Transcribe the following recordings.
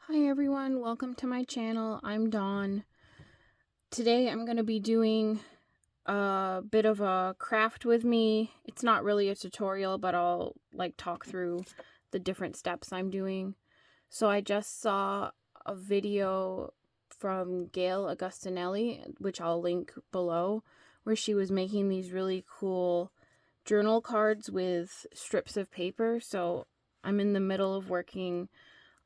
Hi everyone, welcome to my channel. I'm Dawn. Today I'm going to be doing a bit of a craft with me. It's not really a tutorial, but I'll talk through the different steps I'm doing. So I just saw a video from Gayle, which I'll link below, where she was making these really cool journal cards with strips of paper. So I'm in the middle of working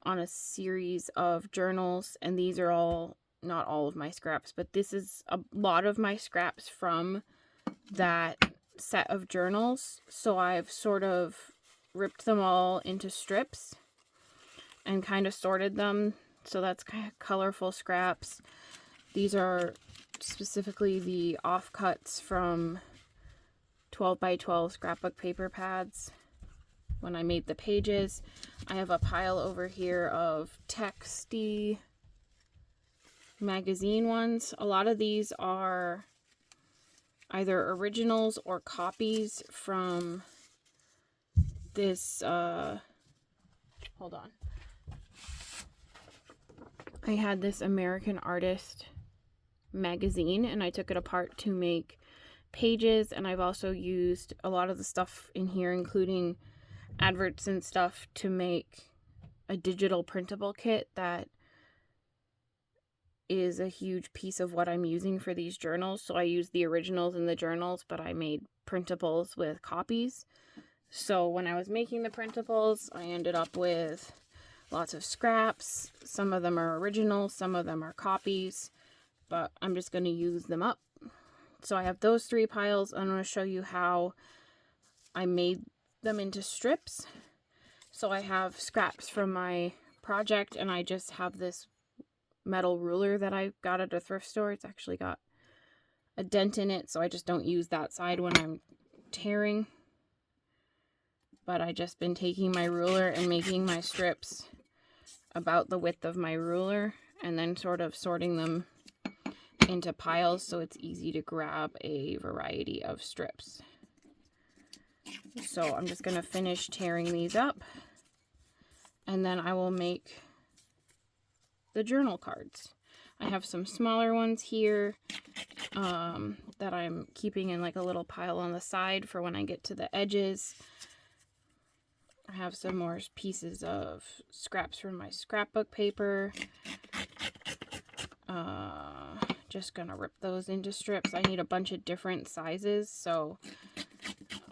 on a series of journals, and these are all, not all of my scraps, but this is a lot of my scraps from that set of journals. So I've sort of ripped them all into strips and kind of sorted them. So that's kind of colorful scraps. These are specifically the offcuts from 12 by 12 scrapbook paper pads. When I made the pages, I have a pile over here of texty magazine ones. A lot of these are either originals or copies from this, hold on. I had this American Artist magazine and I took it apart to make pages, and I've also used a lot of the stuff in here, including adverts and stuff, to make a digital printable kit that is a huge piece of what I'm using for these journals. So I used the originals in the journals, but I made printables with copies. So when I was making the printables, I ended up with lots of scraps. Some of them are originals, some of them are copies, but I'm just going to use them up. So I have those three piles. I'm going to show you how I made them into strips. So I have scraps from my project, and I just have this metal ruler that I got at a thrift store. It's actually got a dent in it, so I just don't use that side when I'm tearing. But I just been taking my ruler and making my strips about the width of my ruler, and then sort of sorting them into piles so it's easy to grab a variety of strips. So I'm just going to finish tearing these up, and then I will make the journal cards. I have some smaller ones here that I'm keeping in like a little pile on the side for when I get to the edges. I have some more pieces of scraps from my scrapbook paper. Just gonna rip those into strips. I need a bunch of different sizes, so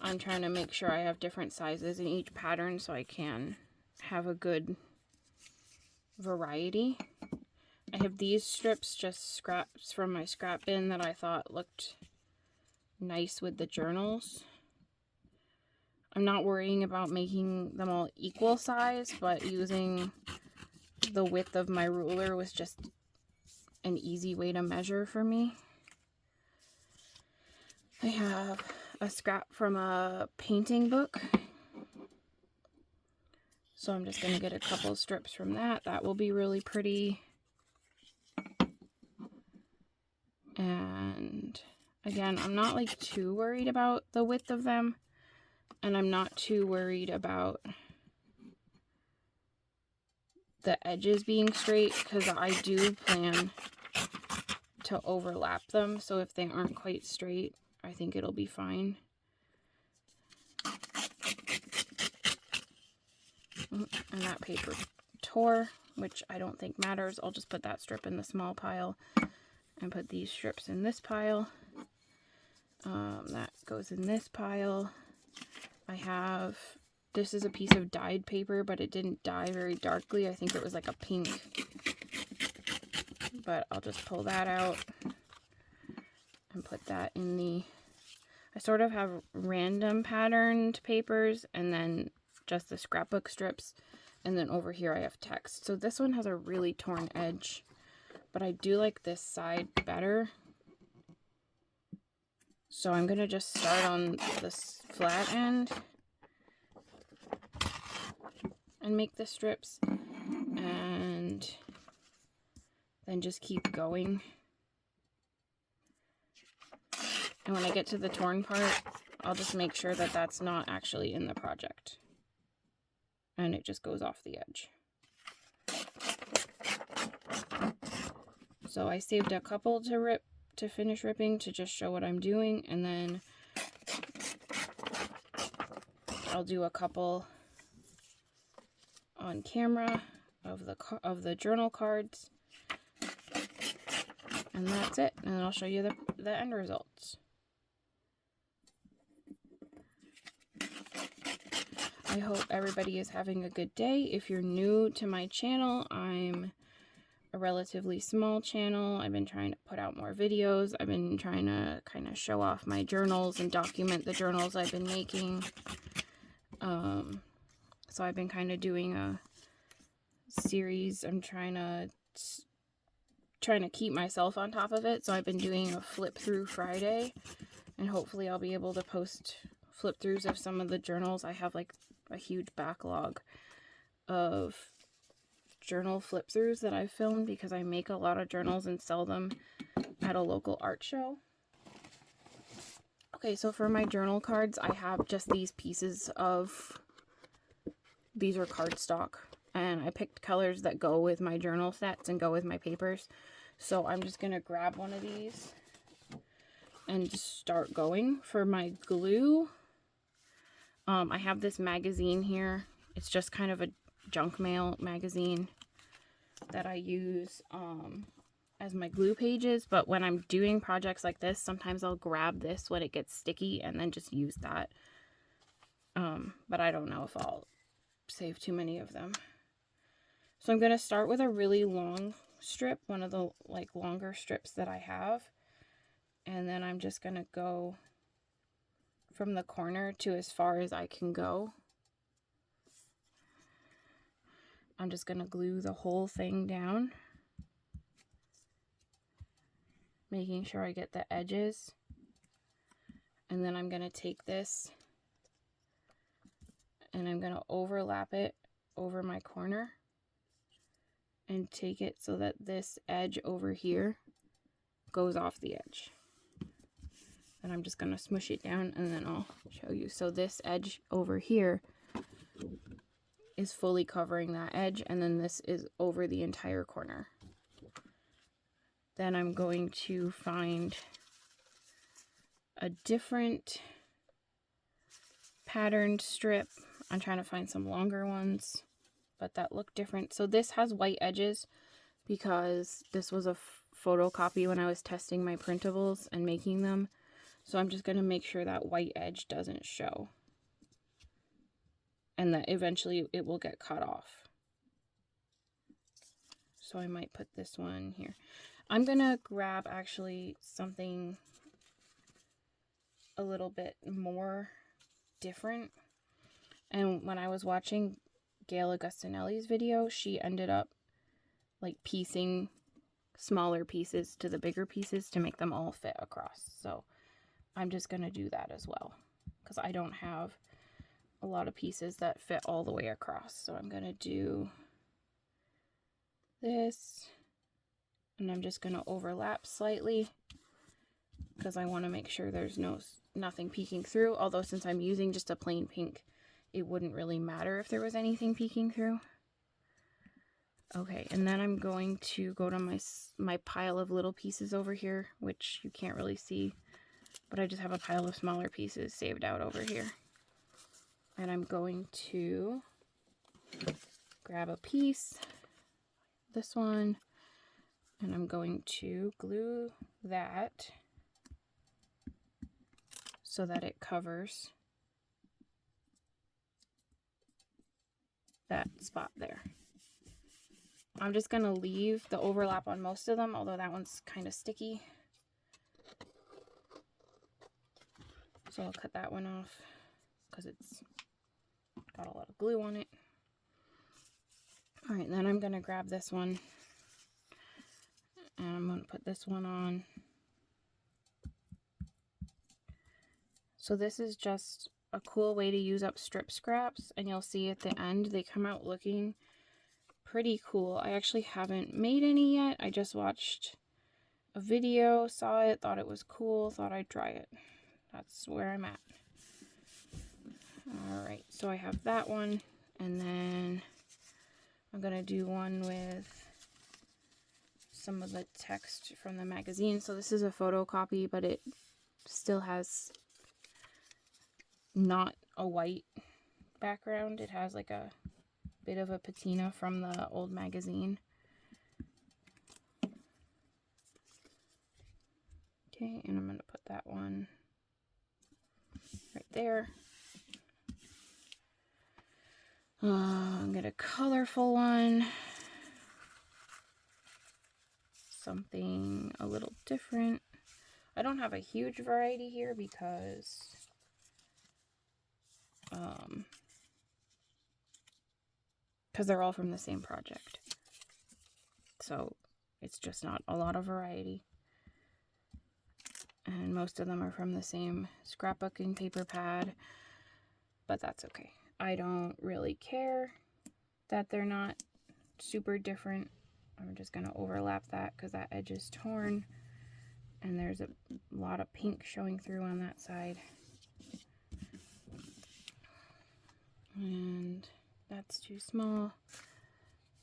I'm trying to make sure I have different sizes in each pattern so I can have a good variety. I have these strips, just scraps from my scrap bin that I thought looked nice with the journals. I'm not worrying about making them all equal size, but using the width of my ruler was just an easy way to measure for me. I have a scrap from a painting book, so I'm just going to get a couple strips from that. That will be really pretty. And again, I'm not like too worried about the width of them, and I'm not too worried about the edges being straight, because I do plan to overlap them, so if they aren't quite straight, I think it'll be fine. And that paper tore, which I don't think matters. I'll just put that strip in the small pile and put these strips in this pile. That goes in this pile. I have, this is a piece of dyed paper, but it didn't dye very darkly. I think it was like a pink. But I'll just pull that out and put that in the, I sort of have random patterned papers and then just the scrapbook strips, and then over here I have text. So this one has a really torn edge, but I do like this side better. So I'm going to just start on this flat end and make the strips, and then just keep going. And when I get to the torn part, I'll just make sure that that's not actually in the project, and it just goes off the edge. So I saved a couple to finish ripping to just show what I'm doing, and then I'll do a couple on camera of the journal cards, and that's it. And then I'll show you the end results. I hope everybody is having a good day. If you're new to my channel, I'm a relatively small channel. I've been trying to put out more videos. I've been trying to kind of show off my journals and document the journals I've been making. So I've been kind of doing a series. I'm trying to keep myself on top of it. So I've been doing a flip through Friday, and hopefully I'll be able to post flip throughs of some of the journals. I have like a huge backlog of journal flip throughs that I've filmed because I make a lot of journals and sell them at a local art show. Okay, so for my journal cards, I have just these pieces of, these are cardstock, and I picked colors that go with my journal sets and go with my papers. So I'm just going to grab one of these and start going. For my glue, I have this magazine here. It's just kind of a junk mail magazine that I use as my glue pages, but when I'm doing projects like this, sometimes I'll grab this when it gets sticky and then just use that. But I don't know if I'll save too many of them. So I'm going to start with a really long strip, one of the like longer strips that I have, and then I'm just going to go from the corner to as far as I can go. I'm just going to glue the whole thing down, making sure I get the edges. And then I'm going to take this and I'm going to overlap it over my corner and take it so that this edge over here goes off the edge. And I'm just going to smush it down and then I'll show you. So this edge over here is fully covering that edge, and then this is over the entire corner. Then I'm going to find a different patterned strip. I'm trying to find some longer ones, but that look different. So this has white edges because this was a photocopy when I was testing my printables and making them. So I'm just going to make sure that white edge doesn't show, and that eventually it will get cut off. So I might put this one here. I'm going to grab actually something a little bit more different. And when I was watching Gayle Augustinelli's video, she ended up like piecing smaller pieces to the bigger pieces to make them all fit across. So I'm just going to do that as well, because I don't have a lot of pieces that fit all the way across. So I'm going to do this, and I'm just going to overlap slightly because I want to make sure there's nothing peeking through. Although since I'm using just a plain pink, it wouldn't really matter if there was anything peeking through. Okay, and then I'm going to go to my pile of little pieces over here, which you can't really see, but I just have a pile of smaller pieces saved out over here. And I'm going to grab a piece, this one, and I'm going to glue that so that it covers that spot there. I'm just going to leave the overlap on most of them, although that one's kind of sticky. So I'll cut that one off because it's got a lot of glue on it. All right, then I'm going to grab this one and I'm going to put this one on. So this is just a cool way to use up strip scraps, and you'll see at the end they come out looking pretty cool. I actually haven't made any yet. I just watched a video, saw it, thought it was cool, thought I'd try it. That's where I'm at. All right, so I have that one, and then I'm gonna do one with some of the text from the magazine. So this is a photocopy, but it still has not a white background. It has like a bit of a patina from the old magazine. Okay, and I'm going to put that one right there. I'm going to colorful one. Something a little different. I don't have a huge variety here because they're all from the same project. So it's just not a lot of variety. And most of them are from the same scrapbooking paper pad, but that's okay. I don't really care that they're not super different. I'm just going to overlap that because that edge is torn and there's a lot of pink showing through on that side. And that's too small. I'm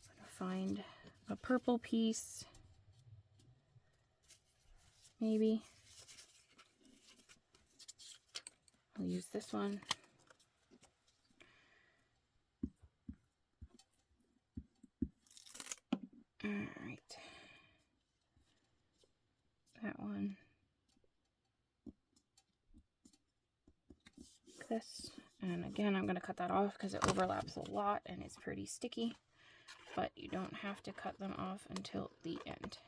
going to find a purple piece, maybe. I'll use this one. All right. That one. Like this. And again, I'm going to cut that off because it overlaps a lot and it's pretty sticky. But you don't have to cut them off until the end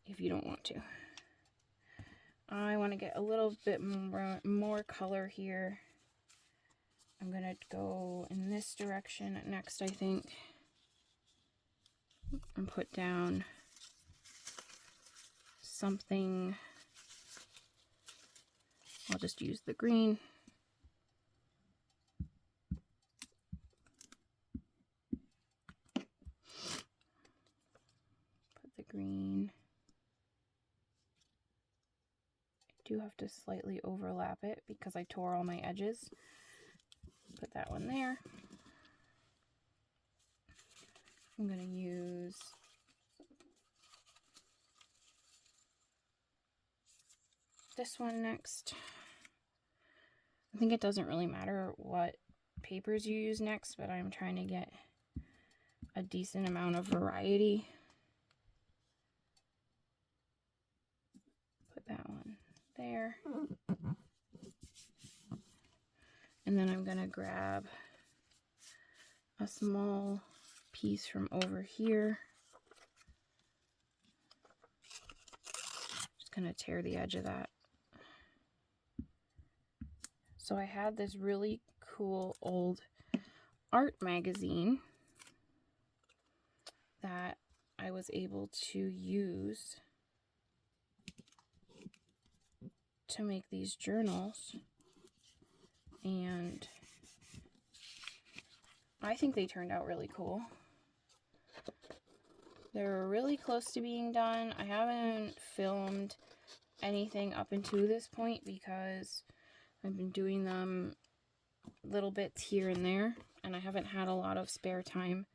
if you don't want to. I want to get a little bit more color here. I'm going to go in this direction next, I think, and put down something. I'll just use the green. Put the green. Do have to slightly overlap it because I tore all my edges. Put that one there. I'm going to use this one next. I think it doesn't really matter what papers you use next, but I'm trying to get a decent amount of variety. Put that one there. And then I'm going to grab a small piece from over here. Just going to tear the edge of that. So I had this really cool old art magazine that I was able to use to make these journals, and I think they turned out really cool. They're really close to being done. I haven't filmed anything up until this point because I've been doing them little bits here and there, and I haven't had a lot of spare time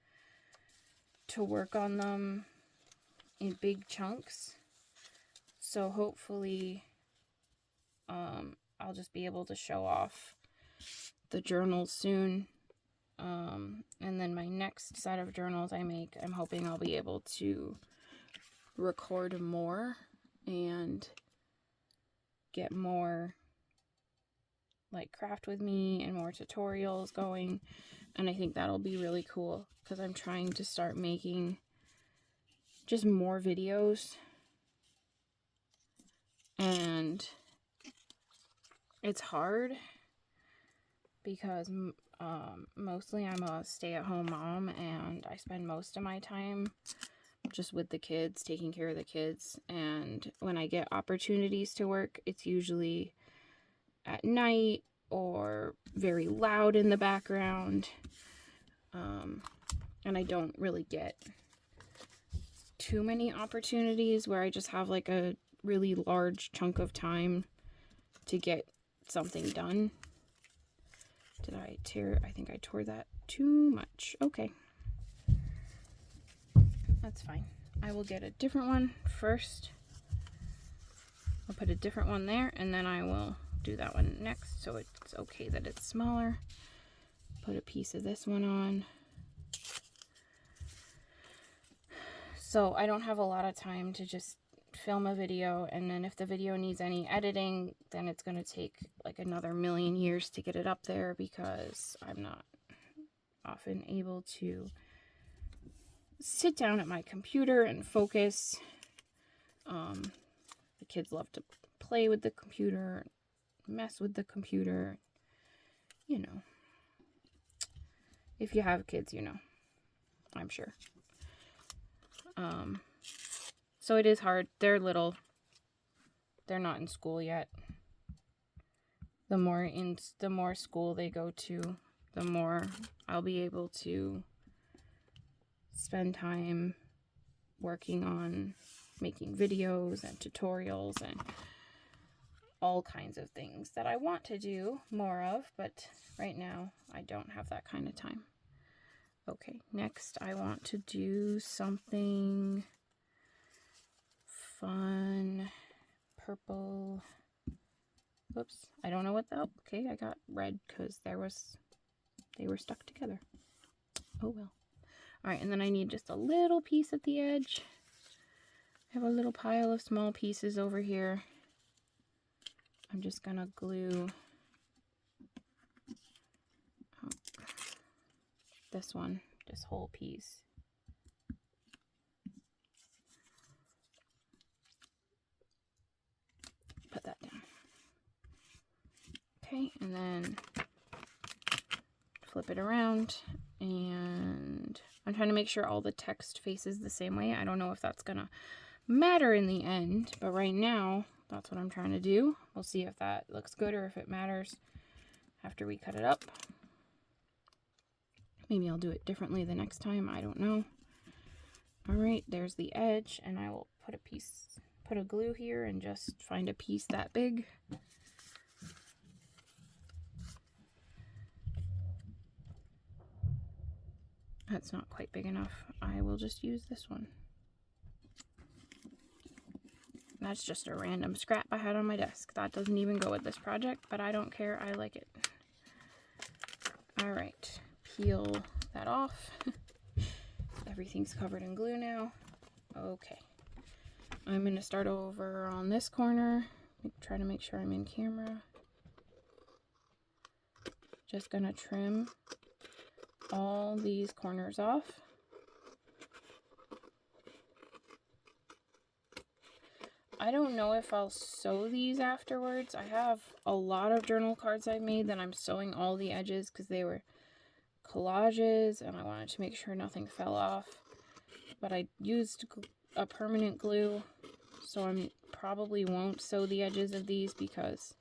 to work on them in big chunks. So hopefully I'll just be able to show off the journals soon. And then my next set of journals I make, I'm hoping I'll be able to record more and get more like craft with me and more tutorials going. And I think that'll be really cool because I'm trying to start making just more videos. And it's hard because mostly I'm a stay-at-home mom and I spend most of my time just with the kids, taking care of the kids. And when I get opportunities to work, it's usually at night or very loud in the background. And I don't really get too many opportunities where I just have like a really large chunk of time to get something done. Did I tear? I think I tore that too much. Okay. That's fine. I will get a different one first. I'll put a different one there, and then I will do that one next, so it's okay that it's smaller. Put a piece of this one on. So I don't have a lot of time to just film a video, and then if the video needs any editing, then it's going to take like another million years to get it up there, because I'm not often able to sit down at my computer and focus. The kids love to play with the computer, mess with the computer, you know. If you have kids, you know, I'm sure. So it is hard. They're little. They're not in school yet. The more school they go to, the more I'll be able to spend time working on making videos and tutorials and all kinds of things that I want to do more of, but right now I don't have that kind of time. Okay, next I want to do something fun. Purple. Whoops, I don't know what the, okay, I got red because they were stuck together. Oh well. Alright, and then I need just a little piece at the edge. I have a little pile of small pieces over here. I'm just gonna glue this one, this whole piece. Put that down. Okay, and then flip it around, and I'm trying to make sure all the text faces the same way. I don't know if that's gonna matter in the end, but right now that's what I'm trying to do. We'll see if that looks good or if it matters after we cut it up. Maybe I'll do it differently the next time, I don't know. Alright, there's the edge, and I will put a glue here and just find a piece that big. That's not quite big enough. I will just use this one. That's just a random scrap I had on my desk. That doesn't even go with this project, but I don't care. I like it. Alright, peel that off. Everything's covered in glue now. Okay. I'm going to start over on this corner. Try to make sure I'm in camera. Just going to trim all these corners off. I don't know if I'll sew these afterwards. I have a lot of journal cards I've made that I'm sewing all the edges because they were collages and I wanted to make sure nothing fell off. But I used a permanent glue, so I probably won't sew the edges of these because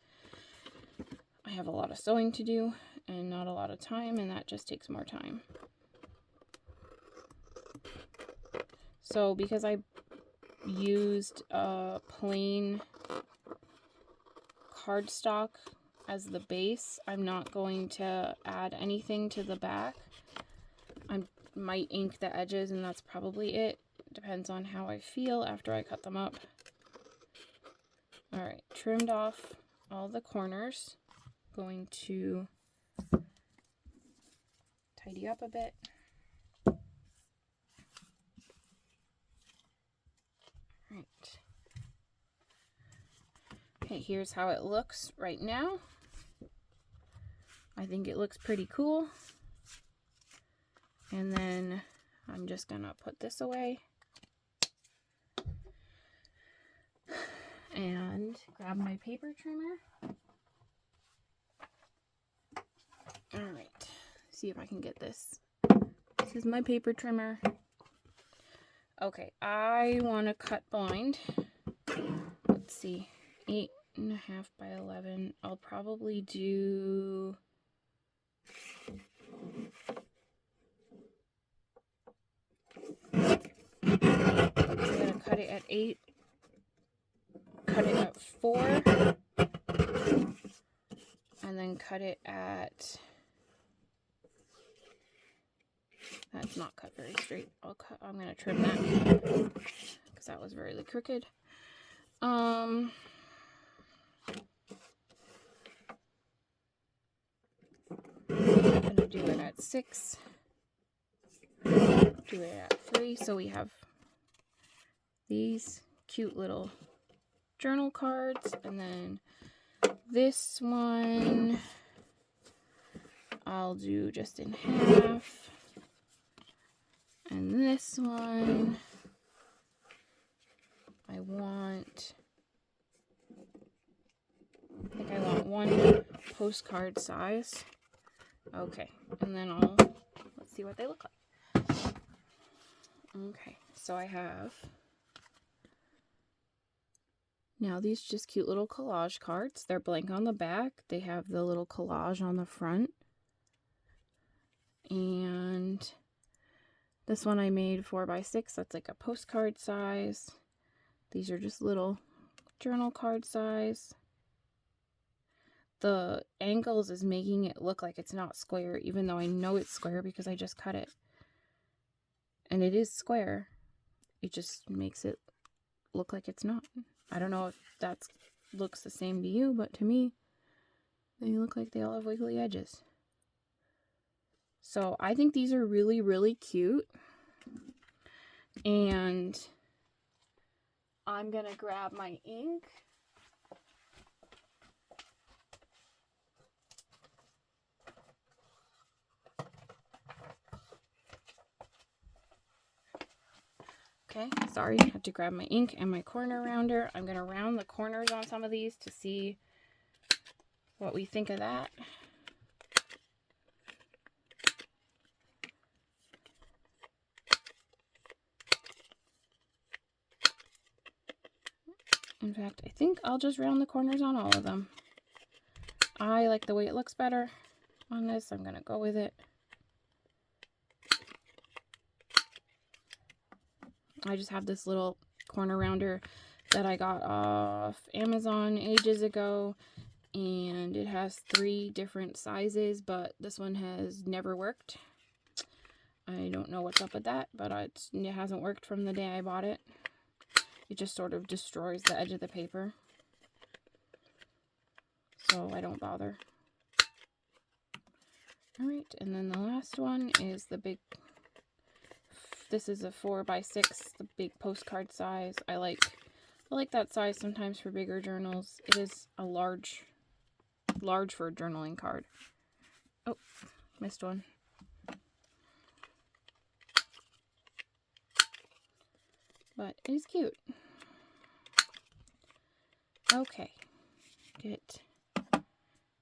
I have a lot of sewing to do and not a lot of time, and that just takes more time. So because I used a plain cardstock as the base, I'm not going to add anything to the back. I might ink the edges, and that's probably it. Depends on how I feel after I cut them up. Alright, trimmed off all the corners. Going to tidy up a bit. Right. Okay, here's how it looks right now. I think it looks pretty cool. And then I'm just gonna put this away and grab my paper trimmer. Alright, see if I can get this. This is my paper trimmer. Okay, I want to cut blind. Let's see, 8.5 by 11. I'll probably do... I'm gonna cut it at 8. Cut it at 4. And then cut it at... That's not cut very straight. I'm going to trim that because that was really crooked. I'm going to do it at 6. Do it at 3. So we have these cute little journal cards, and then this one I'll do just in half, and this one I think I want 1 postcard size. Okay, and then let's see what they look like. Okay, so I have now these just cute little collage cards. They're blank on the back. They have the little collage on the front. And this one I made 4x6. That's like a postcard size. These are just little journal card size. The angles is making it look like it's not square, even though I know it's square because I just cut it. And it is square. It just makes it look like it's not. I don't know if that looks the same to you, but to me, they look like they all have wiggly edges. So I think these are really, really cute. And I'm going to grab my ink. Okay, sorry, I have to grab my ink and my corner rounder. I'm going to round the corners on some of these to see what we think of that. In fact, I think I'll just round the corners on all of them. I like the way it looks better on this. I'm going to go with it. I just have this little corner rounder that I got off Amazon ages ago, and it has 3 different sizes, but this one has never worked. I don't know what's up with that, but it hasn't worked from the day I bought it. It just sort of destroys the edge of the paper, so I don't bother. Alright, and then the last one is the big, this is a 4x6, the big postcard size. I like that size sometimes for bigger journals. It is a large for a journaling card. Oh, missed one. But it is cute. Okay, get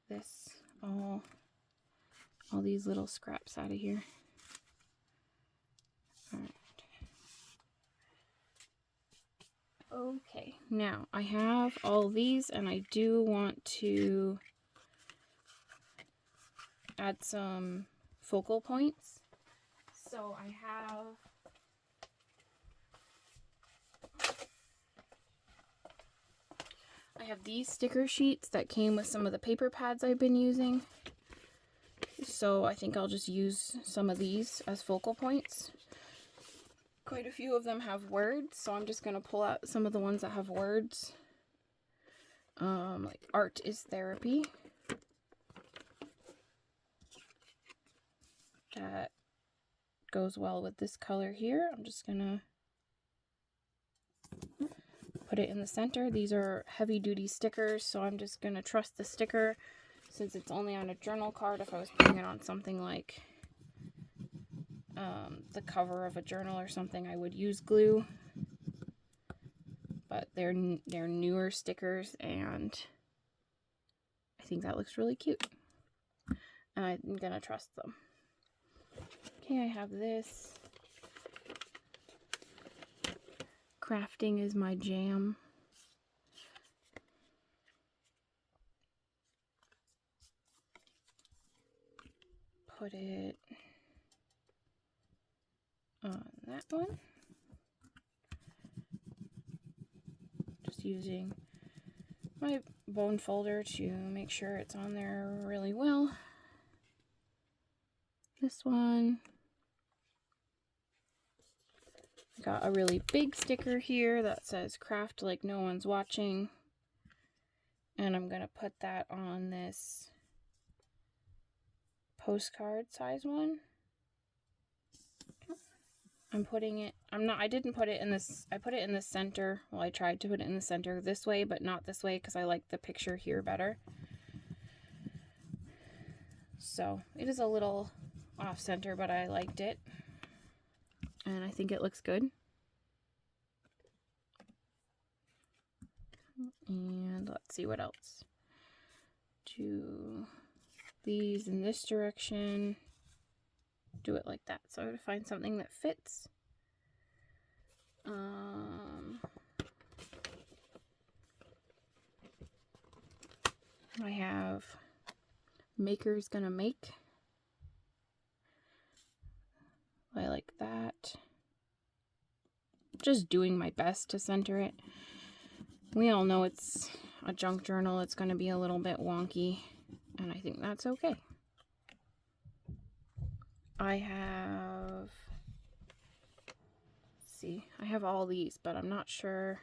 this all these little scraps out of here. All right. Okay, now I have all these, and I do want to add some focal points. So I have these sticker sheets that came with some of the paper pads I've been using. So I think I'll just use some of these as focal points. Quite a few of them have words, so I'm just going to pull out some of the ones that have words. Like art is therapy. That goes well with this color here. I'm just going to put it in the center. These are heavy duty stickers, so I'm just going to trust the sticker since it's only on a journal card. If I was putting it on something like the cover of a journal or something, I would use glue. But they're newer stickers, and I think that looks really cute. And I'm going to trust them. Okay, I have this. Crafting is my jam. Put it on that one. Just using my bone folder to make sure it's on there really well. This one. Got a really big sticker here that says craft like no one's watching. And I'm going to put that on this postcard size one. I'm putting it, I didn't put it in this, I put it in the center. Well, I tried to put it in the center this way, but not this way because I like the picture here better. So it is a little off center, but I liked it. And I think it looks good. And let's see what else. Do these in this direction. Do it like that. So I have to find something that fits. I have Maker's Gonna Make. I like that. Just doing my best to center it. We all know it's a junk journal. It's going to be a little bit wonky, and I think that's okay. I have, let's see, I have all these, but I'm not sure.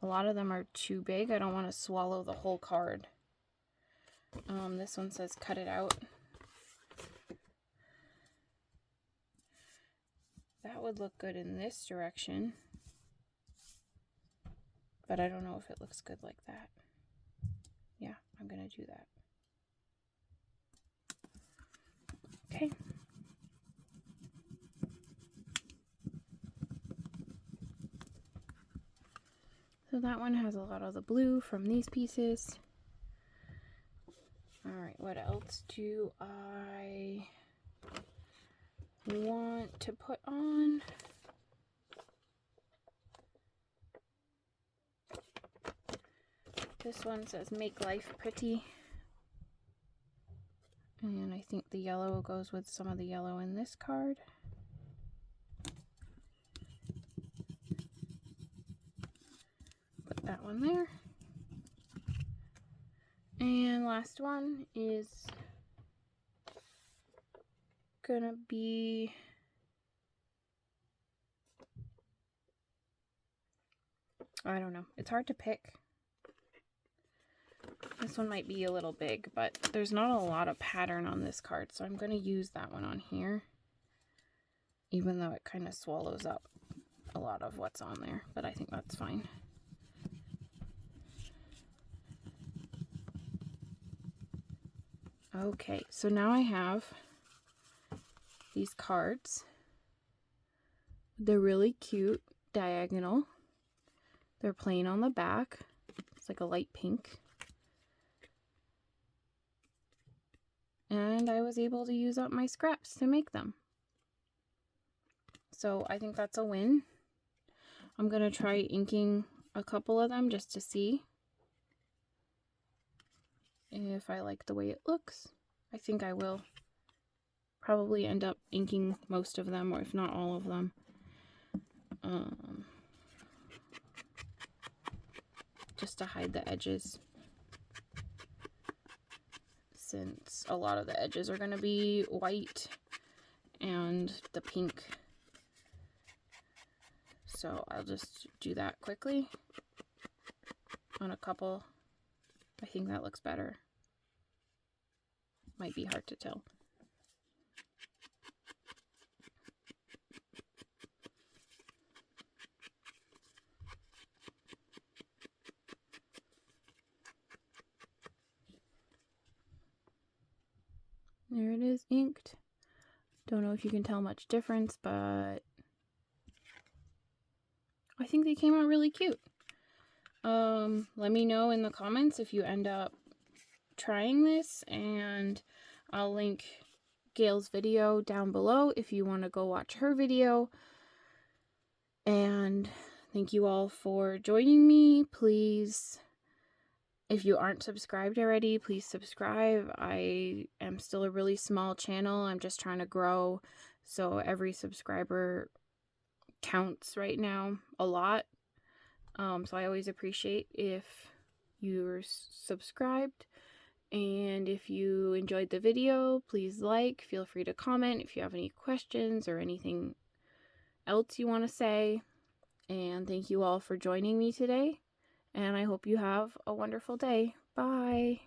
A lot of them are too big. I don't want to swallow the whole card. This one says cut it out. That would look good in this direction, but I don't know if it looks good like that. Yeah, I'm gonna do that. Okay. So that one has a lot of the blue from these pieces. All right, what else do I want to put on? This one says make life pretty. And I think the yellow goes with some of the yellow in this card. Put that one there. And last one is gonna be I don't know. It's hard to pick. This one might be a little big, but there's not a lot of pattern on this card, so I'm going to use that one on here, even though it kind of swallows up a lot of what's on there, but I think that's fine. Okay, so now I have these cards. They're really cute, diagonal. They're plain on the back. It's like a light pink. And I was able to use up my scraps to make them. So I think that's a win. I'm going to try inking a couple of them just to see if I like the way it looks. I think I will probably end up inking most of them, or if not all of them. Just to hide the edges, since a lot of the edges are going to be white and the pink. So I'll just do that quickly on a couple. I think that looks better. Might be hard to tell. There it is, inked. Don't know if you can tell much difference, but I think they came out really cute. Let me know in the comments if you end up trying this, and I'll link Gayle's video down below if you want to go watch her video. And thank you all for joining me. Please, if you aren't subscribed already, please subscribe. I am still a really small channel. I'm just trying to grow, so every subscriber counts right now a lot. So I always appreciate if you're subscribed. And if you enjoyed the video, please like, feel free to comment if you have any questions or anything else you want to say. And thank you all for joining me today. And I hope you have a wonderful day. Bye.